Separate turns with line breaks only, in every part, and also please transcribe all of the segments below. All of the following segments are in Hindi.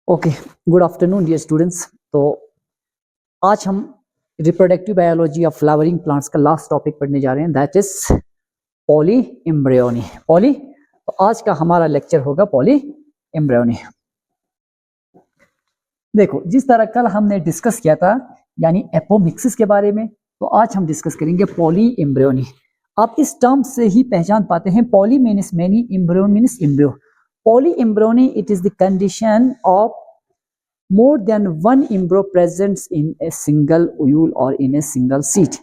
Okay, good afternoon dear students. तो आज हम reproductive biology of flowering plants का लास्ट टॉपिक पढ़ने जा रहे हैं, दैट इज पॉली एम्ब्रियोनी। तो आज का हमारा लेक्चर होगा पॉली एम्ब्रियोनी। देखो, जिस तरह कल हमने डिस्कस किया था यानी एपोमिक्सिस के बारे में, तो आज हम डिस्कस करेंगे पॉली एम्ब्रियोनी। आप इस टर्म से ही पहचान पाते हैं, poly means many, embryo means embryo. Polyembryony, it is the condition of more than one embryo present in a single ovule or in a single seed।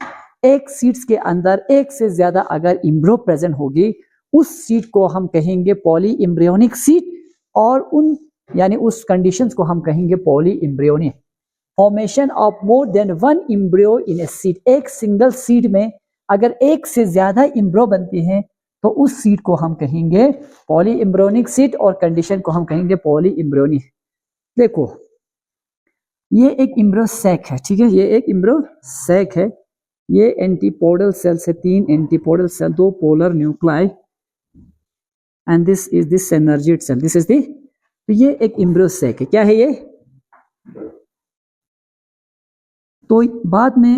एक सीड्स के अंदर एक से ज्यादा अगर एम्ब्रियो प्रेजेंट होगी, उस सीड को हम कहेंगे पॉली एम्ब्रियोनिक सीड, और उन यानी उस कंडीशंस को हम कहेंगे poly embryony. Formation of more then one embryo in a seed, एक सिंगल सीड में अगर एक से ज्यादा एम्ब्रियो बनती है तो उस सीड को हम कहेंगे पॉली एम्ब्रियोनिक सीड, और कंडीशन को हम कहेंगे पॉली एम्ब्रियोनी। देखो, ये एक एम्ब्रियो सैक है, ठीक है, ये एक एम्ब्रियो सैक है। ये एंटीपोडल सेल से 3 antipodal cell, 2 polar nuclei, and this is this synergid cell, this is the. तो ये एक एम्ब्रियो सैक है। क्या है ये? तो बाद में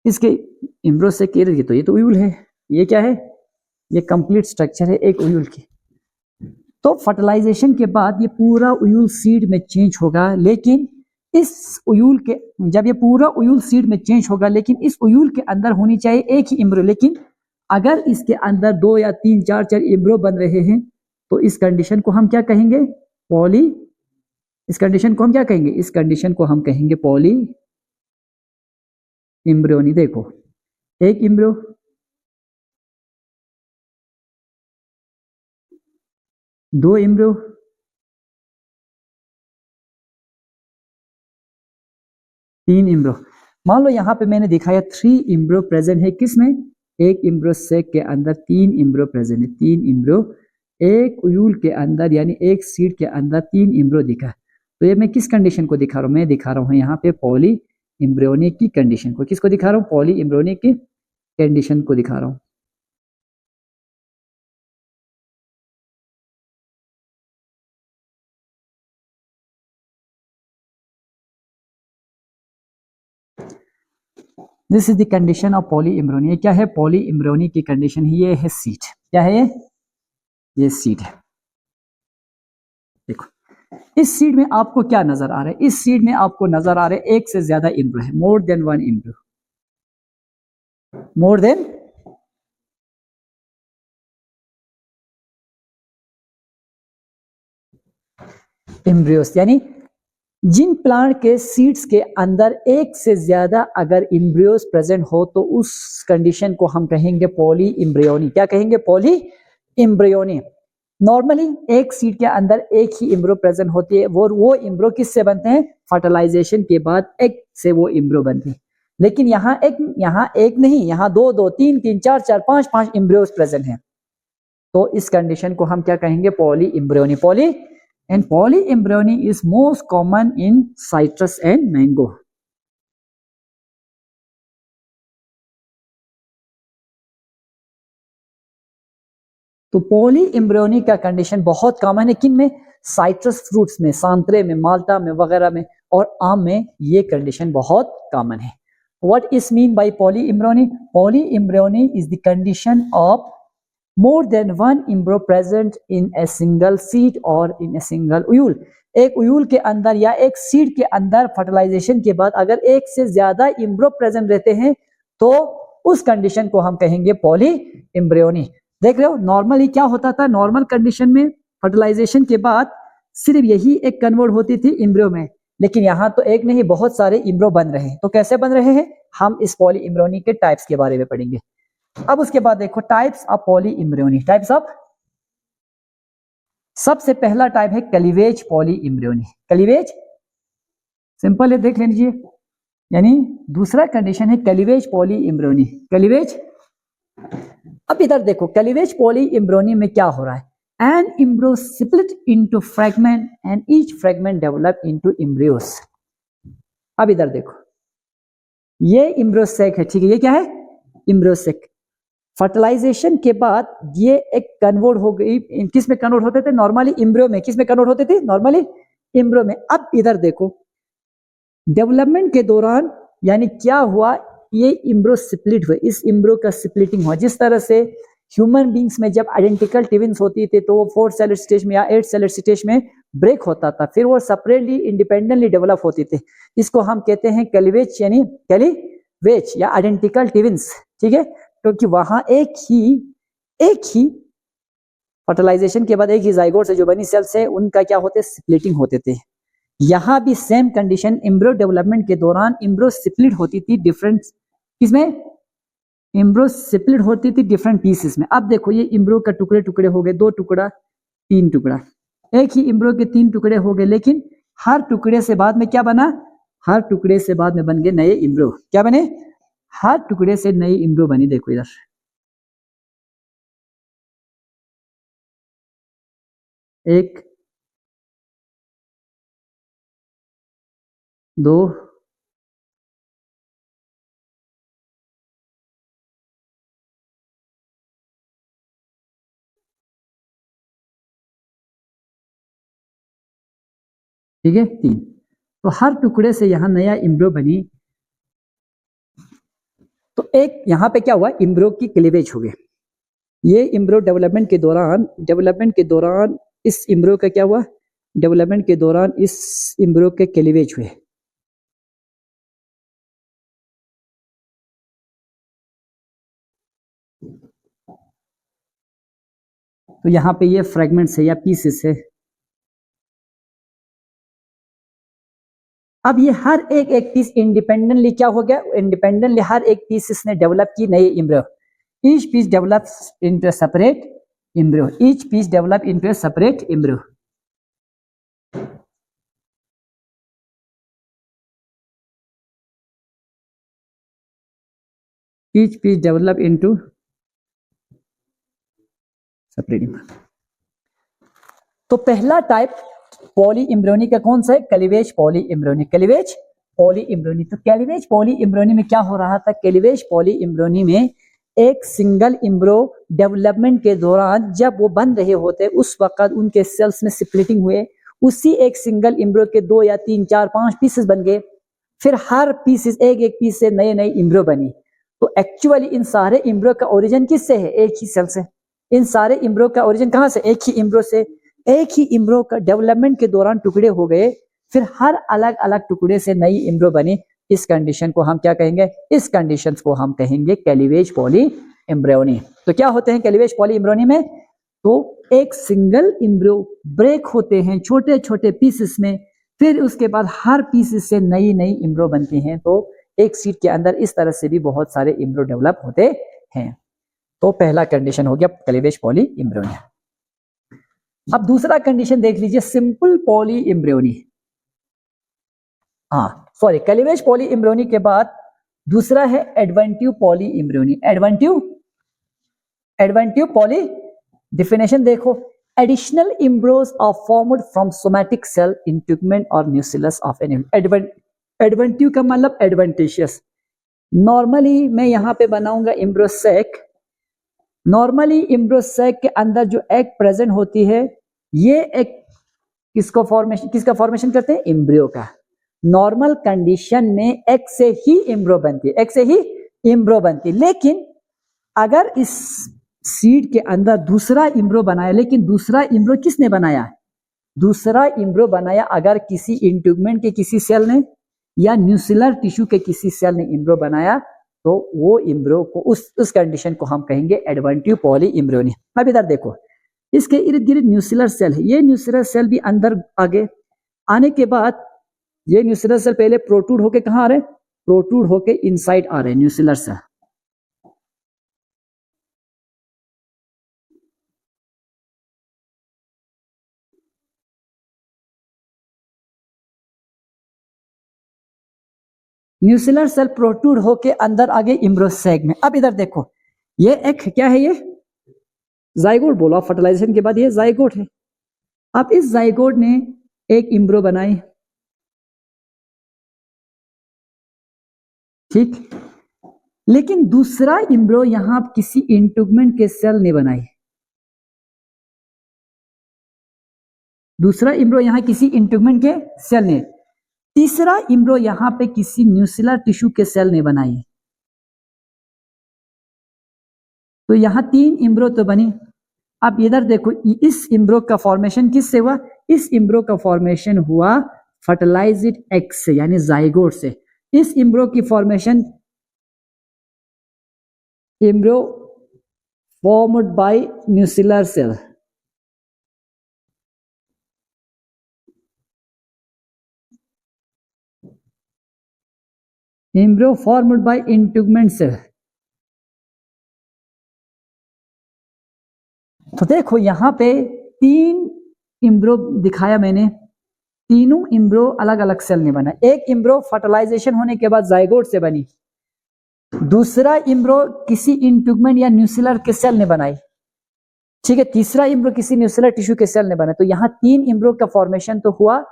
इसके एम्ब्रियो सैक के तो ये तो ओव्यूल है। ये क्या है? ये कंप्लीट स्ट्रक्चर है एक ओव्यूल की। तो फर्टिलाइजेशन के बाद ये पूरा ओव्यूल सीड में चेंज होगा, लेकिन इस ओव्यूल के जब ये पूरा ओव्यूल सीड में चेंज होगा, लेकिन इस ओव्यूल के अंदर होनी चाहिए एक ही एम्ब्रियो। लेकिन अगर इसके अंदर 2 या 3 4 एम्ब्रियो बन रहे हैं, तो इस कंडीशन को हम क्या कहेंगे? इस कंडीशन को हम क्या कहेंगे? इस कंडीशन को हम कहेंगे पॉली एम्ब्रियोनी। देखो, एक एम्ब्रियो, 2 एम्ब्रियो, 3 एम्ब्रियो। मान लो यहाँ पे मैंने दिखाया 3 एम्ब्रियो प्रेजेंट है। किसमें? एक एम्ब्रियो सैक के अंदर 3 एम्ब्रियो प्रेजेंट है। 3 एम्ब्रियो एक ओव्यूल के अंदर यानी एक सीड के अंदर 3 एम्ब्रियो दिखा। तो ये मैं किस कंडीशन को दिखा रहा हूँ? मैं दिखा रहा हूँ यहाँ पे पॉली एम्ब्रियोनी की कंडीशन को। किसको दिखा रहा हूँ? पॉली एम्ब्रियोनी की कंडीशन को दिखा रहा हूँ। This is the condition of poly embryony. क्या है? पॉली एम्ब्रियोनी की कंडीशन। ये है सीड। क्या है ये सीड है। देखो, इस सीड में आपको क्या नजर आ रहा है? इस सीड में आपको नजर आ रहा है एक से ज्यादा एम्ब्रियो है, more than one embryo, more than embryos. यानी जिन प्लांट के सीड्स के अंदर एक से ज्यादा अगर एम्ब्रियोस प्रेजेंट हो, तो उस कंडीशन को हम कहेंगे पॉली एम्ब्रियोनी। क्या कहेंगे? Poly embryony. नॉर्मली एक सीड के अंदर एक ही एम्ब्रियो प्रेजेंट होती है। वो एम्ब्रियो किससे बनते हैं? फर्टिलाइजेशन के बाद एग से वो एम्ब्रियो बनते हैं। लेकिन यहाँ एक नहीं, यहाँ 2 2 3 3 4 4 5 5 एम्ब्रियोस प्रेजेंट हैं। तो इस कंडीशन को हम क्या कहेंगे? Poly embryony. Polyembryony is most common in citrus and mango। तो पॉली एम्ब्रियोनी का कंडीशन बहुत कॉमन है। किन में? साइट्रस फ्रूट्स में, संतरे में, माल्टा में वगैरह में, और आम में ये कंडीशन बहुत कॉमन है। What is mean by poly embryony? Poly embryony is the condition of more than one embryo present in a single seed or in a single ovule। एक ओव्यूल के अंदर या एक सीड के अंदर फर्टिलाइजेशन के बाद अगर एक से ज्यादा एम्ब्रियो प्रेजेंट रहते हैं, तो उस कंडीशन को हम कहेंगे पॉली एम्ब्रियोनी। देख रहे हो, नॉर्मली क्या होता था? नॉर्मल कंडीशन में फर्टिलाइजेशन के बाद सिर्फ यही एक कन्वर्ट होती थी एम्ब्रियो में, लेकिन यहाँ तो एक नहीं, बहुत सारे एम्ब्रियो बन रहे हैं। तो कैसे बन रहे हैं? हम इस पॉली एम्ब्रियोनी के टाइप्स के बारे में पढ़ेंगे। अब उसके बाद देखो, types of poly embryony. Types of, सबसे पहला टाइप है cleavage poly embryony. Cleavage simple है, देख लीजिए। यानी दूसरा कंडीशन है क्लीवेज पॉली एम्ब्रियोनी। क्लीवेज, अब इधर देखो, क्लीवेज पॉली एम्ब्रियोनी में क्या हो रहा है? An embryo split into fragment and each fragment develop into embryos. अब इधर देखो, ये एम्ब्रियो सैक है, ठीक है। ये क्या है? Embryo sac. फर्टिलाइजेशन के बाद ये एक कन्वर्ट हो गई, किस में कन्वर्ट होते थे? नॉर्मली एम्ब्रियो में। किस में कन्वर्ट होते थे? नॉर्मली एम्ब्रियो में। अब इधर देखो, डेवलपमेंट के दौरान यानी क्या हुआ, ये एम्ब्रियो स्प्लिट हुए, इस एम्ब्रियो का स्प्लिटिंग हुआ। जिस तरह से ह्यूमन बींग्स में जब आइडेंटिकल ट्विन्स होती थी तो वो 4 सेलर स्टेज में या 8 सेलर स्टेज में ब्रेक होता था, फिर वो सेपरेटली इंडिपेंडेंटली डेवलप होती थी। इसको हम कहते हैं क्लीवेज, यानी क्लीवेज या आइडेंटिकल ट्विन्स, ठीक है। क्योंकि वहां एक ही फर्टिलाइजेशन के बाद एक ही जाइगोट से जो बनी सेल्स है उनका क्या होते, स्प्लिटिंग होते थे। यहां भी सेम कंडीशन, एम्ब्रियो डेवलपमेंट के दौरान एम्ब्रियो स्प्लिट होती थी डिफरेंट, किसमें? एम्ब्रियो स्प्लिट होती थी डिफरेंट पीसेस में। अब देखो ये एम्ब्रियो का टुकड़े टुकड़े हो गए, 2 टुकड़ा, 3 टुकड़ा, एक ही एम्ब्रियो के 3 टुकड़े हो गए, लेकिन हर टुकड़े से बाद में क्या बना? हर टुकड़े से बाद में बन गए नए एम्ब्रियो। क्या बने? हर टुकड़े से नई एम्ब्रियो बनी। देखो इधर, एक, 2, 3। तो हर टुकड़े से यहां नया एम्ब्रियो बनी। तो एक यहां पे क्या हुआ, एम्ब्रियो की क्लीवेज हो गई। ये एम्ब्रियो डेवलपमेंट के दौरान इस एम्ब्रियो का क्या हुआ, डेवलपमेंट के दौरान इस एम्ब्रियो के क्लीवेज हुए। तो यहां पे ये फ्रेगमेंट्स है या पीसेस है। अब ये हर एक पीस इंडिपेंडेंटली क्या हो गया, इंडिपेंडेंटली हर एक पीस ने डेवलप की नई embryo. Each piece develops into separate embryo, each piece develop into separate embryo. Each piece develop into separate embryo. तो पहला टाइप पॉली एम्ब्रियोनी का कौन सा है? Cleavage poly embryony, cleavage poly embryony. तो क्लीवेज पॉली एम्ब्रियोनी में क्या हो रहा था? क्लीवेज पॉली एम्ब्रियोनी में एक सिंगल एम्ब्रियो डेवलपमेंट के दौरान जब वो बन रहे होते उस वक्त उनके सेल्स में स्प्लिटिंग हुए, उसी एक सिंगल एम्ब्रियो के 2 या 3, 4, 5 पीसेस बन गए। फिर हर पीसेस एक पीस से नए नए एम्ब्रियो बनी। तो एक्चुअली इन सारे एम्ब्रियो का ओरिजिन किससे है? एक ही सेल से। इन सारे एम्ब्रियो का ओरिजिन कहां से? एक ही एम्ब्रियो से। एक ही एम्ब्रियो का डेवलपमेंट के दौरान टुकड़े हो गए, फिर हर अलग अलग टुकड़े से नई एम्ब्रियो बनी। इस कंडीशन को हम क्या कहेंगे? इस कंडीशन को हम कहेंगे क्लीवेज पॉली एम्ब्रियोनी। तो क्या होते हैं क्लीवेज पॉली एम्ब्रियोनी में? तो एक सिंगल एम्ब्रियो ब्रेक होते हैं छोटे छोटे पीसेस में, फिर उसके बाद हर पीसेस से नई नई एम्ब्रियो बनती हैं। तो एक सीड के अंदर इस तरह से भी बहुत सारे एम्ब्रियो डेवलप होते हैं। तो पहला कंडीशन हो गया क्लीवेज पॉली एम्ब्रियोनी। अब दूसरा कंडीशन देख लीजिए, सिंपल पॉली एम्ब्रियोनी। हाँ सॉरी, क्लीवेज पॉली एम्ब्रियोनी के बाद दूसरा है adventive poly embryony. Adventive poly definition देखो, additional embryos are formed from somatic cell integument और न्यूक्लियस ऑफ एन एडवेंटिव का मतलब एडवेंटिशियस। नॉर्मली मैं यहां पे बनाऊंगा embryo sac. Normally embryo sac के अंदर जो एग प्रेजेंट होती है, ये एक किसका फॉर्मेशन करते हैं? एम्ब्रियो का। नॉर्मल कंडीशन में एग से ही एम्ब्रियो बनती है, एग से ही एम्ब्रियो बनती है। लेकिन अगर इस सीड के अंदर दूसरा एम्ब्रियो बनाया, लेकिन दूसरा एम्ब्रियो किसने बनाया? दूसरा एम्ब्रियो बनाया अगर किसी इंटीग्यूमेंट के किसी सेल ने या न्यूक्लियर टिश्यू के किसी सेल ने एम्ब्रियो बनाया, तो वो एम्ब्रियो को उस कंडीशन को हम कहेंगे एडवेंटिव पॉली एम्ब्रियोनी। अब इधर देखो, इसके इर्द गिर्द न्यूक्लियर सेल है, ये न्यूक्लियर सेल भी अंदर आगे आने के बाद ये न्यूक्लियर सेल पहले प्रोट्रूड होके कहां आ रहे हैं? प्रोट्रूड होके इनसाइड आ रहे हैं nuclear cell. Nuclear cell protrude होके अंदर आगे एम्ब्रियो सैक में। अब इधर देखो, ये एक क्या है? ये जाइगोट बोलो, फर्टिलाइजेशन के बाद ये जाइगोट है। अब इस जाइगोट ने एक एम्ब्रियो बनाई, ठीक। लेकिन दूसरा इम्ब्रो यहां किसी इंटुगमेंट के सेल ने बनाई, दूसरा इम्ब्रो यहां किसी इंटुगमेंट के सेल ने, तीसरा इम्ब्रो यहां पे किसी न्यूसिलर टिश्यू के सेल ने बनाई। तो यहां 3 इम्ब्रो तो बनी। अब इधर देखो, इस इम्ब्रो का फॉर्मेशन किससे हुआ? इस इम्ब्रो का फॉर्मेशन हुआ फर्टिलाइज्ड एग से, यानी जाइगोट से। इस इम्ब्रो की formation, embryo formed by nucellar cell, embryo formed by integument cell. तो देखो यहां पे 3 इम्ब्रो दिखाया मैंने, तीनों इम्ब्रो अलग अलग सेल ने बना। एक इम्ब्रो फर्टिलाइजेशन होने के बाद जाइगोट से बनी, दूसरा इम्ब्रो किसी इंटुगमेंट या न्यूसिलर के सेल ने बनाई, ठीक है, तीसरा इम्ब्रो किसी न्यूसिलर टिश्यू के सेल ने बना। तो यहां 3 इम्ब्रो का फॉर्मेशन तो हुआ,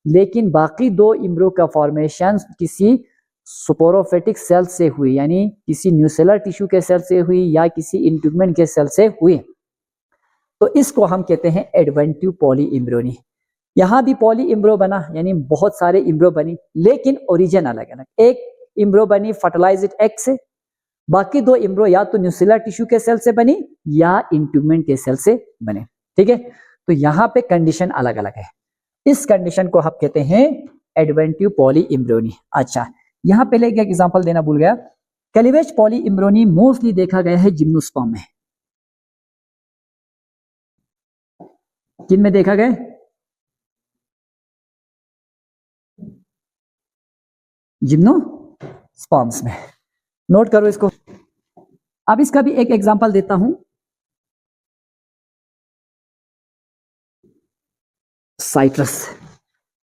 लेकिन बाकी 2 इम्ब्रो का फॉर्मेशन किसी स्पोरोफिटिक सेल से हुई, यानी किसी न्यूसिलर टिश्यू के सेल से हुई या किसी इंटुगमेंट के सेल से हुई। तो इसको हम कहते हैं एडवेंटिव पॉली इम्ब्रोनी। यहां भी पॉली इम्ब्रो बना, यानी बहुत सारे इम्ब्रो बनी, लेकिन ओरिजिन अलग अलग। एक इम्ब्रो बनी फर्टिलाइज्ड एग से, बाकी 2 इम्ब्रो या तो न्यूसिलर टिश्यू के सेल से बनी या इंटुगमेंट के सेल से बने, ठीक है। तो यहां पे कंडीशन अलग अलग है। इस कंडीशन को हम कहते हैं एडवेंटिव पॉली इम्ब्रोनी। अच्छा, यहां पहले एक एग्जांपल देना भूल गया। क्लीवेज पॉली इम्ब्रोनी मोस्टली देखा गया है जिम्नोस्पर्म में। किन में देखा गया? जिम्नोस्पर्म्स में। नोट करो इसको। अब इसका भी एक एग्जांपल देता हूं। साइट्रस,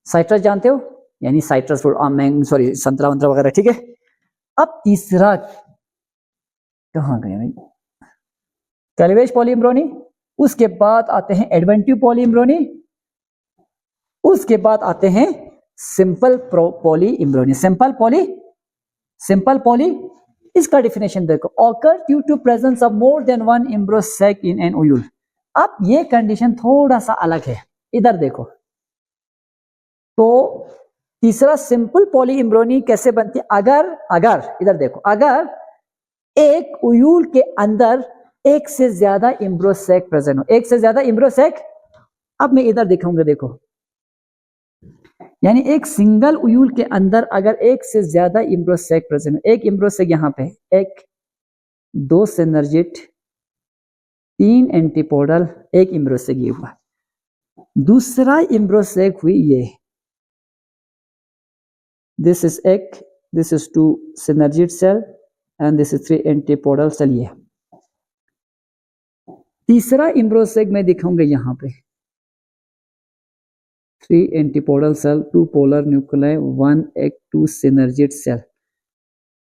साइट्रस जानते हो, यानी साइट्रस फ्रूट, मैंगो, सॉरी संतरा वंतरा वगैरह, ठीक है। अब तीसरा कहां गया भाई? क्लीवेज पॉली इम्ब्रोनी, उसके बाद आते हैं एडवेंटिव पॉली इम्ब्रोनी, उसके बाद आते हैं simple polyembryony. Simple poly, इसका डिफिनेशन देखो, occur due to presence of more than 1 embryo sac in an ovule. अब ये कंडीशन थोड़ा सा अलग है, इधर देखो। तो तीसरा सिंपल पॉली इम्ब्रोनी कैसे बनती है? अगर इधर देखो, अगर एक ओव्यूल के अंदर एक से ज्यादा इम्ब्रोसैक प्रेजेंट हो, एक से ज्यादा इम्ब्रोसैक। अब मैं इधर दिखाऊंगा, देखो, यानी एक सिंगल ओव्यूल के अंदर अगर एक से ज्यादा इम्ब्रोसैक प्रेजेंट हो, एक इम्ब्रोसैक यहां पे, एक, 2 सिनर्जिड, 3 एंटीपोडल, एक इम्ब्रोसैक ये हुआ, दूसरा इम्ब्रोसैक हुई ये, दिस इज एक, this is 2 synergid cell and this is 3 antipodal cell। ये तीसरा इम्ब्रोसैक मैं दिखाऊंगा यहां पे, 3 एंटीपोडल सेल, 2 पोलर न्यूक्लियाई, 1 एक 2 synergid सेल।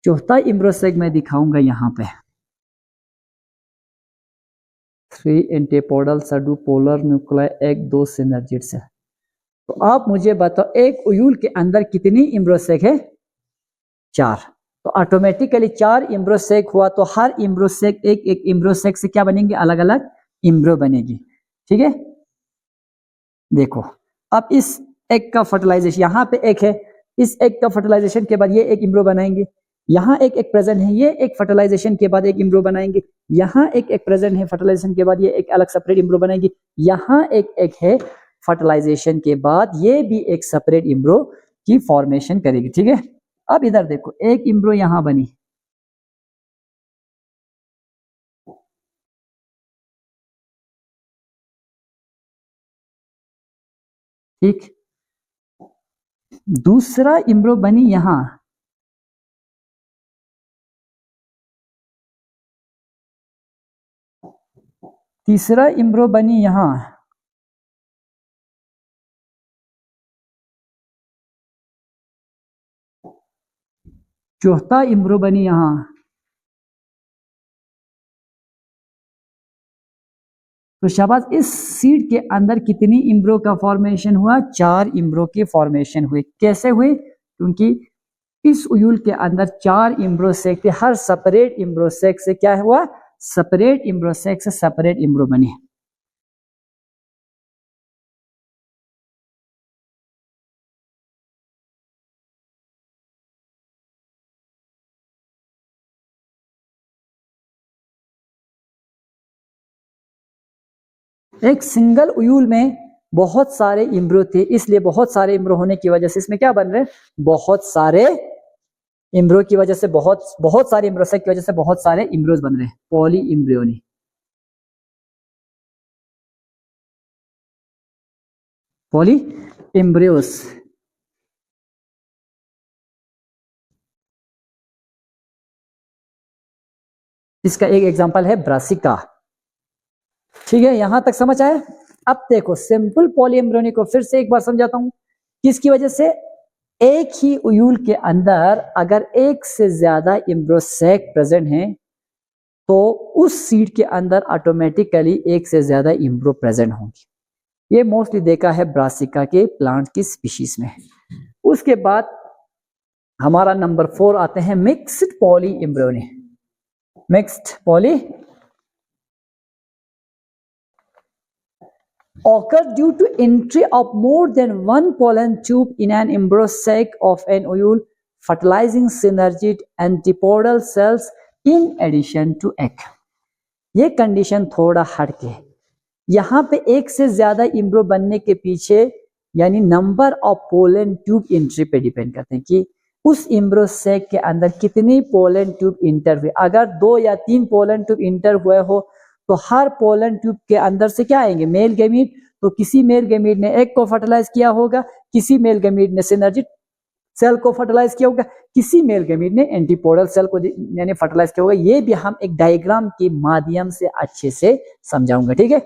चौथा इम्ब्रोसैक मैं दिखाऊंगा यहां पे, 3 एंटीपोडल सेल, 2 पोलर न्यूक्लियाई, एक 2 synergid सेल। तो आप मुझे बताओ, एक ओव्यूल के अंदर कितनी इम्ब्रोसैक है? 4। तो ऑटोमेटिकली 4 इम्ब्रोसैक हुआ, तो हर इम्ब्रोसैक एक एक इम्ब्रोसैक से क्या बनेंगे? अलग अलग इम्ब्रो बनेगी, ठीक है। देखो, अब इस एग का फर्टिलाइजेशन, यहां पे एक है, इस एग का फर्टिलाइजेशन के बाद ये एक इम्ब्रो बनाएंगे, यहां एक प्रेजेंट है, ये एक फर्टिलाइजेशन के बाद एक इम्ब्रो बनाएंगे, यहां एक प्रेजेंट है, फर्टिलाइजेशन के बाद ये एक अलग सेपरेट इम्ब्रो बनाएंगे, यहां एक है, फर्टिलाइजेशन के बाद ये भी एक सेपरेट इम्ब्रो की फॉर्मेशन करेगी, ठीक है। अब इधर देखो, एक इम्ब्रो यहां बनी, ठीक, दूसरा इम्ब्रो बनी यहां, तीसरा इम्ब्रो बनी यहां, चौथा इम्ब्रो बनी यहां। तो शाबाश, इस सीड के अंदर कितनी इम्ब्रो का फॉर्मेशन हुआ? 4 इम्ब्रो की फॉर्मेशन हुई। कैसे हुई? क्योंकि इस उयूल के अंदर 4 इम्ब्रोसेक थे, हर सेपरेट इम्ब्रोसेक से क्या हुआ, सेपरेट इम्ब्रोसेक से सेपरेट इम्ब्रो बने। एक सिंगल उयूल में बहुत सारे इम्ब्रो थे, इसलिए बहुत सारे इम्ब्रो होने की वजह से इसमें क्या बन रहे हैं, बहुत सारे इम्ब्रो की वजह से बहुत सारे इम्ब्रोसेक की वजह से बहुत सारे इम्ब्रोज बन रहे हैं, पॉली इम्ब्रियोनी। पॉली इम्ब्रियोस। इसका एक एग्जांपल है ब्रासिका। ठीक है, यहां तक समझ आया। अब देखो सिंपल पॉलीएम्ब्रियोनी को फिर से एक बार समझाता हूं। किसकी वजह से, एक ही उयूल के अंदर अगर एक से ज्यादा इम्ब्रोसेक प्रेजेंट है तो उस सीड के अंदर ऑटोमेटिकली एक से ज्यादा इम्ब्रो प्रेजेंट होंगी। ये मोस्टली देखा है ब्रासिका के प्लांट की स्पीशीज में। उसके बाद हमारा नंबर 4 आते हैं mixed poly embryony. Mixed poly occur due to entry of more than one pollen tube in an embryo-sac of an ovule, fertilizing synergid antipodal cells in addition to egg। ये कंडीशन थोड़ा हटके, यहाँ पे एक से ज्यादा इम्ब्रो बनने के पीछे यानी number of pollen tube entry पे डिपेंड करते हैं कि उस इम्ब्रोसेक के अंदर कितनी पोलन ट्यूब इंटर हुए। अगर 2 या 3 पोलन ट्यूब इंटर हुए हो तो हर पोलन ट्यूब के अंदर से क्या आएंगे, मेल गैमीट। तो किसी मेल गैमीट ने एग को फर्टिलाइज किया होगा, किसी मेल गैमीट ने सिनर्जिड सेल को फर्टिलाइज किया होगा, किसी मेल गैमीट ने एंटीपोडल सेल को यानी फर्टिलाइज किया होगा। ये भी हम एक डायग्राम के माध्यम से अच्छे से समझाऊंगा। ठीक है,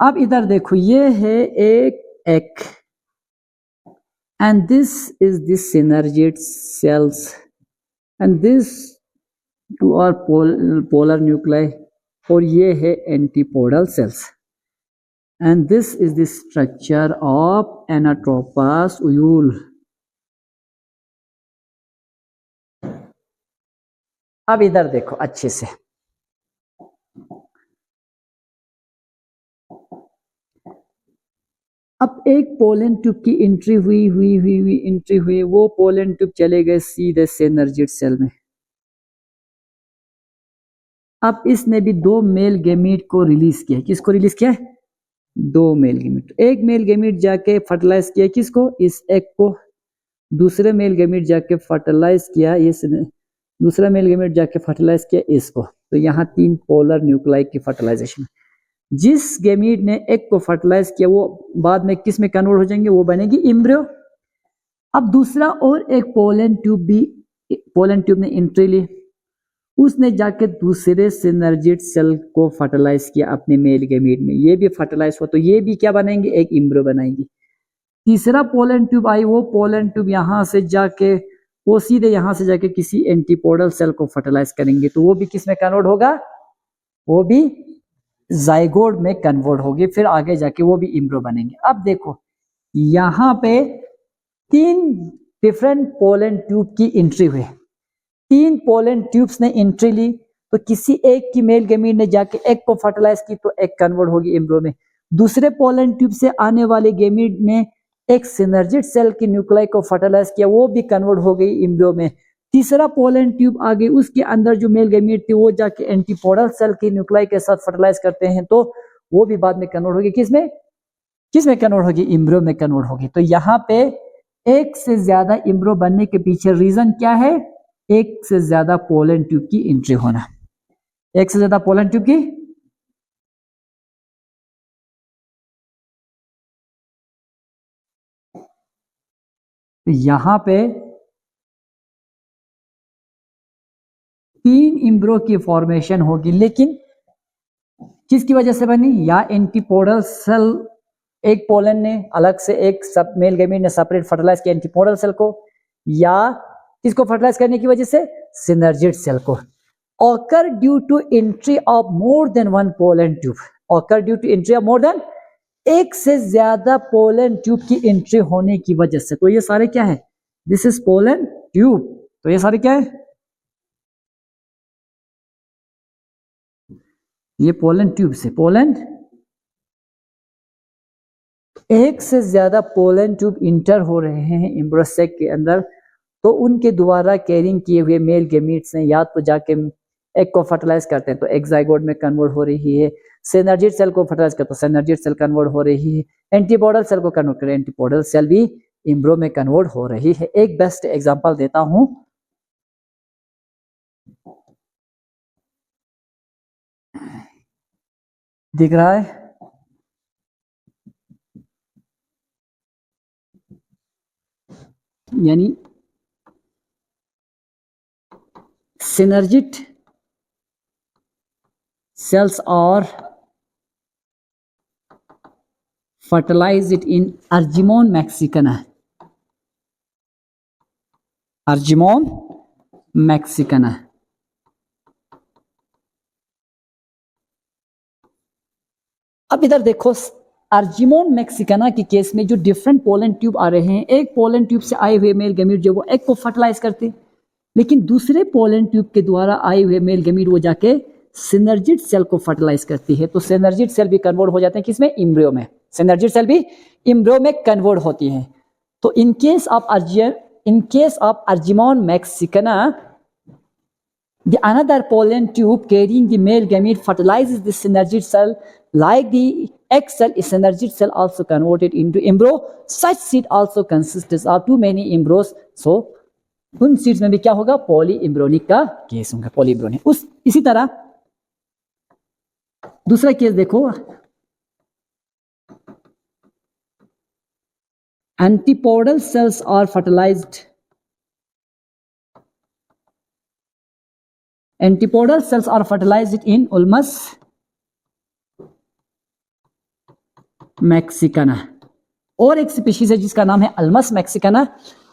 अब इधर देखो, ये है एक egg and this is the synergid cells and this two are polar nuclei और ये है antipodal cells and this is the structure of anatropous ovule। अब इधर देखो अच्छे से, अब एक पोलन ट्यूब की एंट्री हुई, वो पोलन ट्यूब चले गए सीधे सिनर्जिड सेल में। अब इसने भी 2 मेल गैमीट को रिलीज किया। किसको रिलीज किया है, 2 मेल गैमीट। एक मेल गैमीट जाके फर्टिलाइज किया किसको, इस एग को। दूसरे मेल गैमीट जाके फर्टिलाइज किया इस, दूसरा मेल गैमीट जाके फर्टिलाइज किया इसको। तो यहाँ 3 पोलर न्यूक्लाई की फर्टिलाइजेशन। जिस गैमीट ने एग को फर्टिलाइज किया वो बाद में किस में कन्वर्ट हो जाएंगे, वो बनेगी इम्ब्रियो। अब दूसरा और एक पोलन ट्यूब ने एंट्री ली, उसने जाके दूसरे सिनर्जिड सेल को फर्टिलाइज किया अपने मेल गैमीट में। ये भी फर्टिलाइज हुआ तो ये भी क्या बनाएंगे, एक इम्ब्रियो बनाएंगे। तीसरा पोलन ट्यूब आई, वो पोलन ट्यूब यहां से जाके वो सीधे यहां से जाके किसी एंटीपोडल सेल को फर्टिलाइज करेंगे। तो वो भी किस में कन्वर्ट होगा, वो भी जाइगोट में कन्वर्ट होगी, फिर आगे जाके वो भी इम्ब्रो बनेंगे। अब देखो यहां पे 3 डिफरेंट पोलन ट्यूब की एंट्री हुई। 3 पोलन ट्यूब्स ने एंट्री ली तो किसी एक की मेल गैमीट ने जाके एग को फर्टिलाइज की तो एग कन्वर्ट होगी इम्ब्रो में। दूसरे पोलन ट्यूब से आने वाले गैमीट ने एक सिनर्जिड सेल की न्यूक्लाई को फर्टिलाइज किया, वो भी कन्वर्ट हो गई इम्ब्रो में। तीसरा पोलन ट्यूब आ गई, उसके अंदर जो मेल गैमीट थी वो जाके एंटीपोडल सेल की न्यूक्लाई के साथ फर्टिलाइज करते हैं तो वो भी बाद में कन्वर्ट होगी किसमें कन्वर्ट होगी, इम्ब्रो में कन्वर्ट होगी। तो यहाँ पे एक से ज्यादा इम्ब्रो बनने के पीछे रीजन क्या है, एक से ज्यादा पोलन ट्यूब की एंट्री होना। एक से ज्यादा पोलन ट्यूब की यहां पे 3 इम्ब्रो की फॉर्मेशन होगी, लेकिन किसकी वजह से बनी, या एंटीपोडल सेल, एक पोलन ने अलग से एक सब मेल गैमीट ने सेपरेट फर्टिलाइज किया एंटीपोडल सेल को, या किसको फर्टिलाइज करने की वजह से, सिनर्जिड सेल को। occur due to entry of more than one pollen tube, occur due to entry of more than, एक से ज्यादा पोलन ट्यूब की एंट्री होने की वजह से। तो ये सारे क्या है, दिस इज पोलन ट्यूब, तो ये सारे क्या है, ये पोलन ट्यूब से, पोलन, एक से ज्यादा पोलन ट्यूब इंटर हो रहे हैं एम्ब्रोसेक के अंदर, तो उनके द्वारा कैरिंग किए हुए मेल गैमीट्स ने या तो जाके एग को फर्टिलाइज करते हैं तो एक्साइगोट में कन्वर्ट हो रही है, सिनर्जिड सेल को फर्टिलाइज करते तो सिनर्जिड सेल कन्वर्ट हो रही है, एंटीपोडल सेल को कन्वर्ट करें एंटीपोडल सेल भी एम्ब्रो में कन्वर्ट हो रही है। एक बेस्ट एग्जांपल देता हूं, दिख रहा है, यानी synergid cells are fertilized in Argemone mexicana, Argemone mexicana। अब इधर देखो, अर्जिमोन मैक्सिकाना के केस में जो डिफरेंट पोलन ट्यूब आ रहे हैं, एक पोलन ट्यूब से आए हुए मेल गैमीट जो वो एग को फर्टिलाइज करते, लेकिन दूसरे पोलन ट्यूब के द्वारा आए हुए मेल गैमीट वो जाके सिनर्जिड सेल को फर्टिलाइज करती है, तो सिनर्जिड सेल भी कन्वर्ट हो जाते हैं किसमें, एम्ब्रियो में, सिनर्जिड सेल भी एम्ब्रियो में कन्वर्ट होती है। तो in case of Argemone mexicana, the another pollen tube carrying the male gamete fertilizes the synergid cell like the egg cell. A synergid cell also converted into embryo. Such seed also consists of too many embryos. So उन सीड्स में भी क्या होगा, पॉली एम्ब्रियोनिक का केस होगा, पॉली एम्ब्रियोनिक। इसी तरह दूसरा केस देखो, antipodal cells are fertilized, antipodal cells are fertilized in Ulmus mexicana. और एक स्पीशीज है जिसका नाम है अल्मस मैक्सिकाना।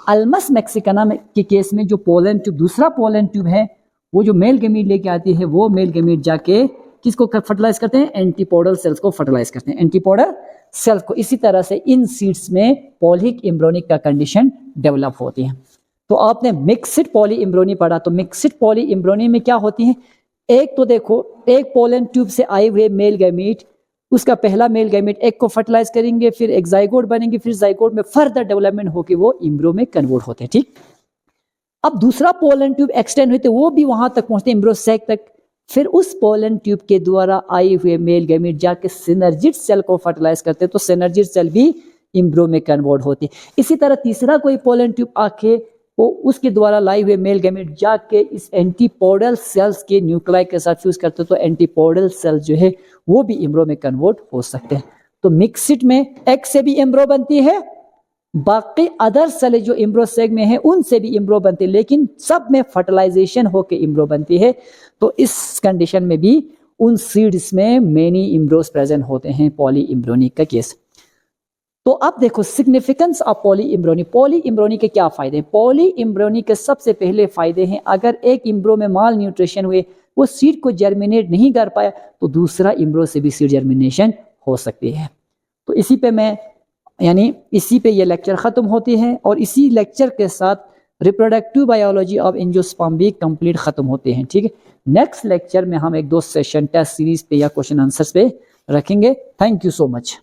अल्मस मैक्सिकाना के केस में जो पोलन ट्यूब, दूसरा पोलन ट्यूब है, वो जो मेल गैमीट लेके आती है, वो मेल गैमीट जाके किसको फर्टिलाइज करते हैं, एंटीपोडल सेल्स को फर्टिलाइज करते हैं, एंटीपोडल सेल्स को। इसी तरह से इन सीड्स में पॉलिक एम्ब्रियोनिक का कंडीशन डेवलप होती है। तो आपने मिक्स्ड पॉली एम्ब्रियोनी पढ़ा, तो मिक्स्ड पॉली एम्ब्रियोनी में क्या होती है, एक तो देखो, एक पोलन ट्यूब से आए हुए मेल गैमीट, उसका पहला मेल गैमीट एक को फर्टिलाइज करेंगे, फिर एक जाइगोट बनेंगे, फिर जाइगोट में फर्दर डेवलपमेंट होकर वो एम्ब्रियो में कन्वर्ट होते हैं, ठीक। अब दूसरा पोलन ट्यूब एक्सटेंड हुए तो वो भी वहां तक पहुंचते हैं, एम्ब्रियोसैक तक, फिर उस पोलन ट्यूब के द्वारा आए हुए मेल गैमीट जाके सिनर्जिड सेल को फर्टिलाइज करते हैं, तो सिनर्जिड सेल भी एम्ब्रियो में कन्वर्ट होती है। इसी तरह तीसरा कोई पोलन ट्यूब आके वो उसके द्वारा लाई हुए मेल गैमेट जाके इस एंटीपोडल सेल्स के न्यूक्लियाई के साथ फ्यूज करते, तो एंटीपोडल सेल जो है वो भी एम्ब्रियो में कन्वर्ट हो सकते हैं। तो मिक्सिड में एग से भी एम्ब्रियो बनती है, बाकी अदर सेल जो एम्ब्रियोसैक में है उनसे भी एम्ब्रियो बनती है, लेकिन सब में फर्टिलाइजेशन होकर एम्ब्रियो बनती है। तो इस कंडीशन में भी उन सीड्स में मेनी एम्ब्रियोस प्रेजेंट होते हैं, पॉली एम्ब्रियोनिक का केस। तो अब देखो significance of poly embryony. Poly embryony के क्या फायदे हैं, पॉली एम्ब्रियोनी के सबसे पहले फायदे हैं, अगर एक एम्ब्रियो में माल न्यूट्रिशन हुए, वो सीड को जर्मिनेट नहीं कर पाया, तो दूसरा एम्ब्रियो से भी सीड जर्मिनेशन हो सकती है। तो इसी पे ये लेक्चर खत्म होती है, और इसी लेक्चर के साथ रिप्रोडक्टिव बायोलॉजी ऑफ एंजियोस्पर्म भी कंप्लीट खत्म होते हैं, ठीक है। नेक्स्ट लेक्चर में हम 1-2 सेशन टेस्ट सीरीज पे या क्वेश्चन आंसर्स पे रखेंगे। Thank you so much.